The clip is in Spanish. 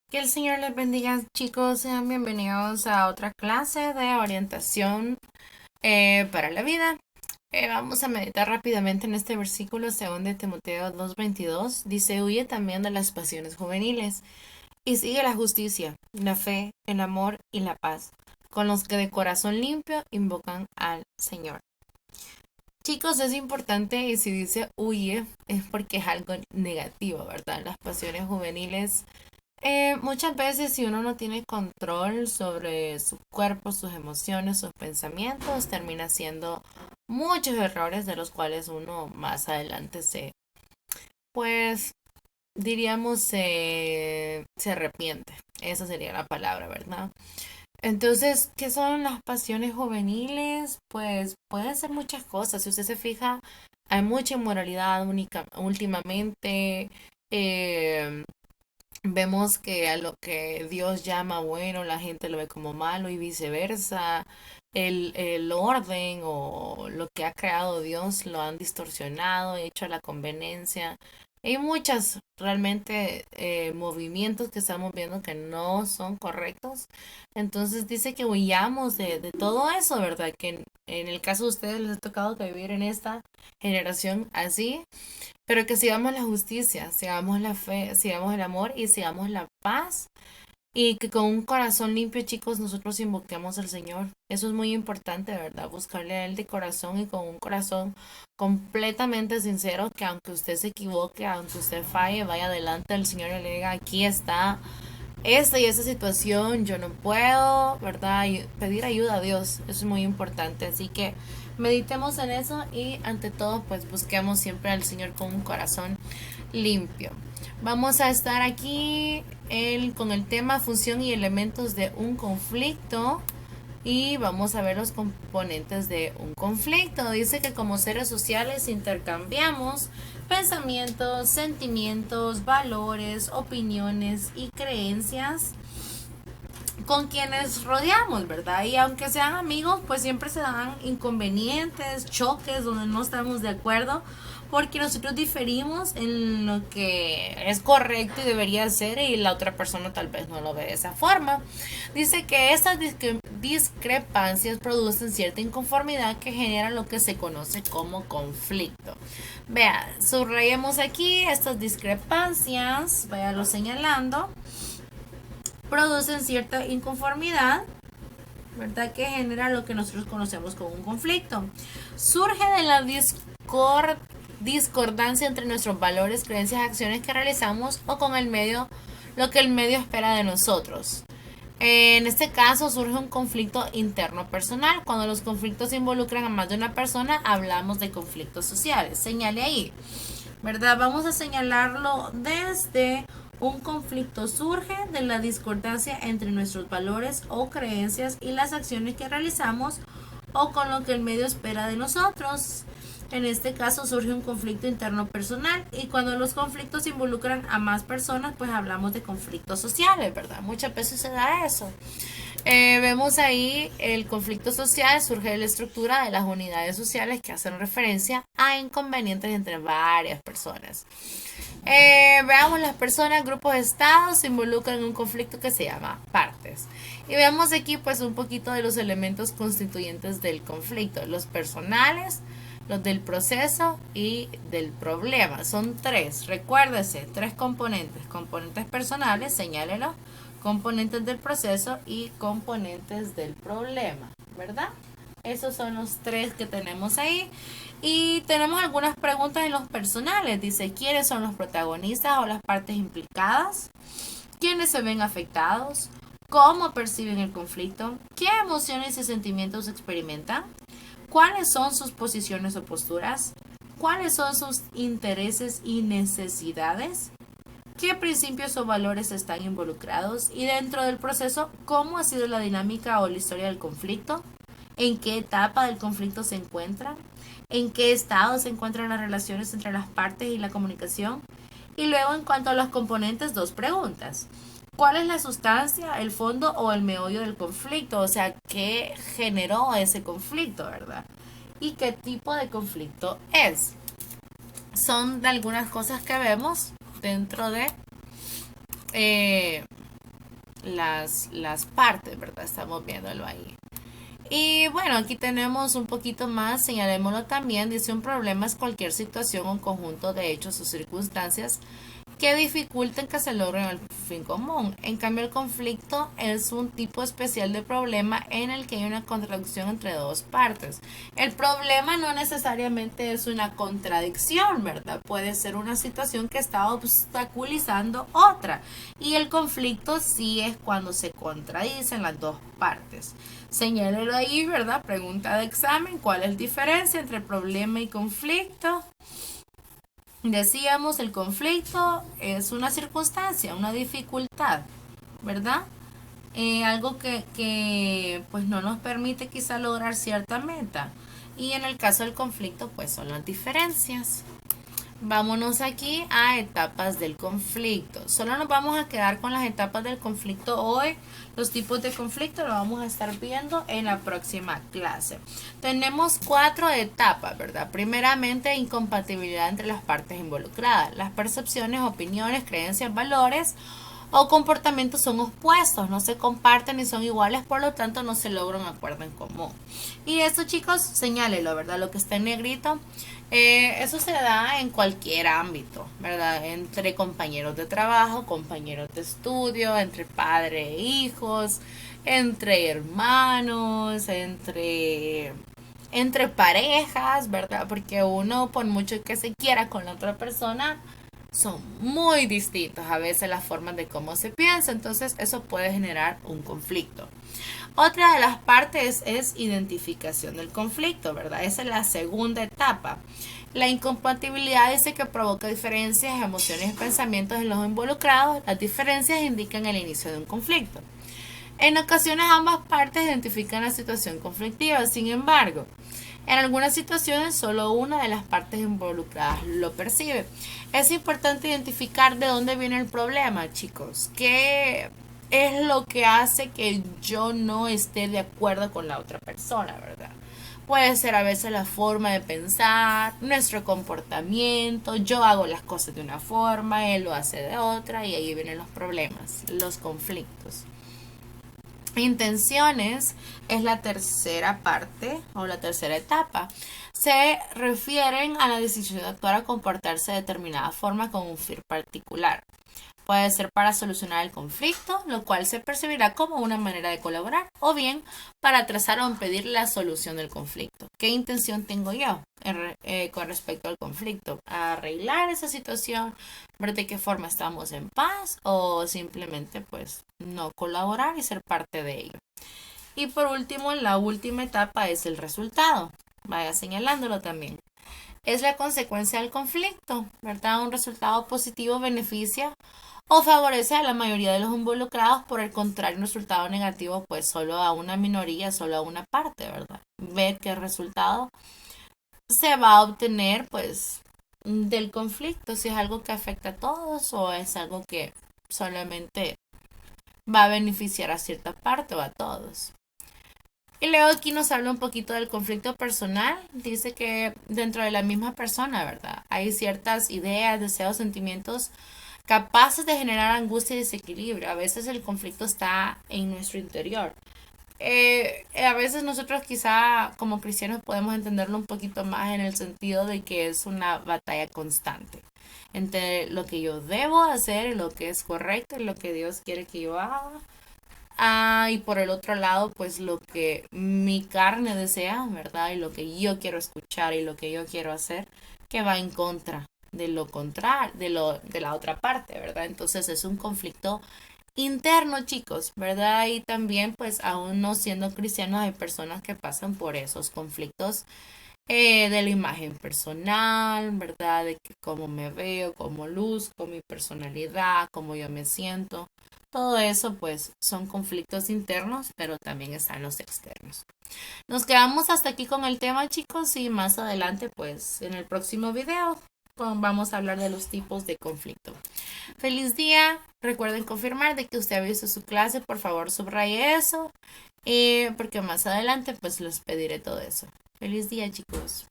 Que el Señor les bendiga, chicos. Sean bienvenidos a otra clase de orientación para la vida. Vamos a meditar rápidamente en este versículo según de Timoteo 2:22. Dice, huye también de las pasiones juveniles y sigue la justicia, la fe, el amor y la paz, con los que de corazón limpio invocan al Señor. Chicos, es importante y si dice huye es porque es algo negativo, ¿verdad? Las pasiones juveniles muchas veces si uno no tiene control sobre su cuerpo, sus emociones, sus pensamientos, termina haciendo muchos errores de los cuales uno más adelante pues diríamos, se arrepiente. Esa sería la palabra, ¿verdad? Entonces, ¿qué son las pasiones juveniles? Pues pueden ser muchas cosas. Si usted se fija, hay mucha inmoralidad últimamente. eh, Vemos que a lo que Dios llama bueno, la gente lo ve como malo y viceversa. El orden o lo que ha creado Dios lo han distorsionado, hecho a la conveniencia. Hay muchos realmente movimientos que estamos viendo que no son correctos. Entonces dice que huyamos de todo eso, ¿verdad? Que en el caso de ustedes les ha tocado que vivir en esta generación así. Pero que sigamos la justicia, sigamos la fe, sigamos el amor y sigamos la paz. Y que con un corazón limpio, chicos, nosotros invoquemos al Señor. Eso es muy importante, ¿verdad? Buscarle a Él de corazón y con un corazón completamente sincero, que aunque usted se equivoque, aunque usted falle, vaya adelante del Señor y le diga, aquí está esta y esta situación, yo no puedo, ¿verdad? Y pedir ayuda a Dios, eso es muy importante. Así que meditemos en eso y ante todo, pues busquemos siempre al Señor con un corazón limpio. Vamos a estar aquí con el tema función y elementos de un conflicto y vamos a ver los componentes de un conflicto. Dice que como seres sociales intercambiamos pensamientos, sentimientos, valores, opiniones y creencias con quienes rodeamos, ¿verdad? Y aunque sean amigos, pues siempre se dan inconvenientes, choques donde no estamos de acuerdo, porque nosotros diferimos en lo que es correcto y debería ser y la otra persona tal vez no lo ve de esa forma. Dice que estas discrepancias producen cierta inconformidad que genera lo que se conoce como conflicto. Vea, subrayemos aquí estas discrepancias, váyalo señalando, producen cierta inconformidad, ¿verdad? Que genera lo que nosotros conocemos como un conflicto. Surge de la discordancia entre nuestros valores, creencias, acciones que realizamos o con el medio, lo que el medio espera de nosotros. En este caso surge un conflicto interno personal. Cuando los conflictos involucran a más de una persona, hablamos de conflictos sociales. Señale ahí, ¿verdad? Vamos a señalarlo desde un conflicto surge de la discordancia entre nuestros valores o creencias y las acciones que realizamos o con lo que el medio espera de nosotros. En este caso surge un conflicto interno personal y cuando los conflictos involucran a más personas, pues hablamos de conflictos sociales, ¿verdad? Muchas veces se da eso. Vemos ahí el conflicto social surge de la estructura de las unidades sociales que hacen referencia a inconvenientes entre varias personas. Veamos las personas, grupos de estados se involucran en un conflicto que se llama partes. Y veamos aquí pues un poquito de los elementos constituyentes del conflicto, los personales, los del proceso y del problema. Son tres, recuérdese, tres componentes. Componentes personales, señálelo, componentes del proceso y componentes del problema, ¿verdad? Esos son los tres que tenemos ahí. Y tenemos algunas preguntas en los personales. Dice, ¿quiénes son los protagonistas o las partes implicadas? ¿Quiénes se ven afectados? ¿Cómo perciben el conflicto? ¿Qué emociones y sentimientos experimentan? ¿Cuáles son sus posiciones o posturas? ¿Cuáles son sus intereses y necesidades? ¿Qué principios o valores están involucrados? Y dentro del proceso, ¿cómo ha sido la dinámica o la historia del conflicto? ¿En qué etapa del conflicto se encuentra? ¿En qué estado se encuentran las relaciones entre las partes y la comunicación? Y luego, en cuanto a los componentes, dos preguntas. ¿Cuál es la sustancia, el fondo o el meollo del conflicto? O sea, ¿qué generó ese conflicto, verdad? ¿Y qué tipo de conflicto es? Son de algunas cosas que vemos dentro de eh, las partes, ¿verdad? Estamos viéndolo ahí. Y bueno, aquí tenemos un poquito más, señalémoslo también, dice un problema es cualquier situación o conjunto de hechos o circunstancias que dificulten que se logre el fin común. En cambio, el conflicto es un tipo especial de problema en el que hay una contradicción entre dos partes. El problema no necesariamente es una contradicción, ¿verdad? Puede ser una situación que está obstaculizando otra. Y el conflicto sí es cuando se contradicen las dos partes. Señálelo ahí, ¿verdad? Pregunta de examen, ¿cuál es la diferencia entre problema y conflicto? Decíamos, el conflicto es una circunstancia, una dificultad, ¿verdad? Algo que pues no nos permite quizá lograr cierta meta. Y en el caso del conflicto pues son las diferencias. Vámonos aquí a etapas del conflicto. Solo nos vamos a quedar con las etapas del conflicto hoy. Los tipos de conflicto lo vamos a estar viendo en la próxima clase. Tenemos 4 etapas, ¿verdad? Primeramente, incompatibilidad entre las partes involucradas. Las percepciones, opiniones, creencias, valores o comportamientos son opuestos, no se comparten ni son iguales, por lo tanto no se logra un acuerdo en común. Y esto, chicos, señálelo, ¿verdad? Lo que está en negrito, eso se da en cualquier ámbito, ¿verdad? Entre compañeros de trabajo, compañeros de estudio, entre padres e hijos, entre hermanos, entre parejas, ¿verdad? Porque uno, por mucho que se quiera con la otra persona, son muy distintos a veces las formas de cómo se piensa, entonces eso puede generar un conflicto. Otra de las partes es identificación del conflicto, ¿verdad? Esa es la segunda etapa. La incompatibilidad dice que provoca diferencias, emociones y pensamientos en los involucrados. Las diferencias indican el inicio de un conflicto. En ocasiones ambas partes identifican la situación conflictiva, sin embargo, en algunas situaciones solo una de las partes involucradas lo percibe. Es importante identificar de dónde viene el problema, chicos. ¿Qué es lo que hace que yo no esté de acuerdo con la otra persona, verdad? Puede ser a veces la forma de pensar, nuestro comportamiento, yo hago las cosas de una forma, él lo hace de otra y ahí vienen los problemas, los conflictos. Intenciones es la tercera parte o la tercera etapa. Se refieren a la decisión de actuar o comportarse de determinada forma con un fin particular. Puede ser para solucionar el conflicto, lo cual se percibirá como una manera de colaborar, o bien para trazar o impedir la solución del conflicto. ¿Qué intención tengo yo con respecto al conflicto? ¿Arreglar esa situación? ¿Ver de qué forma estamos en paz? ¿O simplemente pues no colaborar y ser parte de ello? Y por último, la última etapa es el resultado. Vaya señalándolo también. Es la consecuencia del conflicto, ¿verdad? Un resultado positivo beneficia o favorece a la mayoría de los involucrados, por el contrario, un resultado negativo pues solo a una minoría, solo a una parte, ¿verdad? Ver qué resultado se va a obtener pues del conflicto, si es algo que afecta a todos o es algo que solamente va a beneficiar a cierta parte o a todos. Y luego aquí nos habla un poquito del conflicto personal. Dice que dentro de la misma persona, ¿verdad? Hay ciertas ideas, deseos, sentimientos capaces de generar angustia y desequilibrio. A veces el conflicto está en nuestro interior. A veces nosotros quizá como cristianos podemos entenderlo un poquito más en el sentido de que es una batalla constante entre lo que yo debo hacer, lo que es correcto y lo que Dios quiere que yo haga. Y por el otro lado, pues lo que mi carne desea, ¿verdad? Y lo que yo quiero escuchar y lo que yo quiero hacer, que va en contra de lo contrario, de la otra parte, ¿verdad? Entonces es un conflicto interno, chicos, ¿verdad? Y también, pues, aún no siendo cristianos, hay personas que pasan por esos conflictos de la imagen personal, ¿verdad? De que cómo me veo, cómo luzco, mi personalidad, cómo yo me siento. Todo eso, pues, son conflictos internos, pero también están los externos. Nos quedamos hasta aquí con el tema, chicos, y más adelante, pues, en el próximo video vamos a hablar de los tipos de conflicto. Feliz día. Recuerden confirmar de que usted ha visto su clase. Por favor, subraye eso. Porque más adelante pues les pediré todo eso. Feliz día, chicos.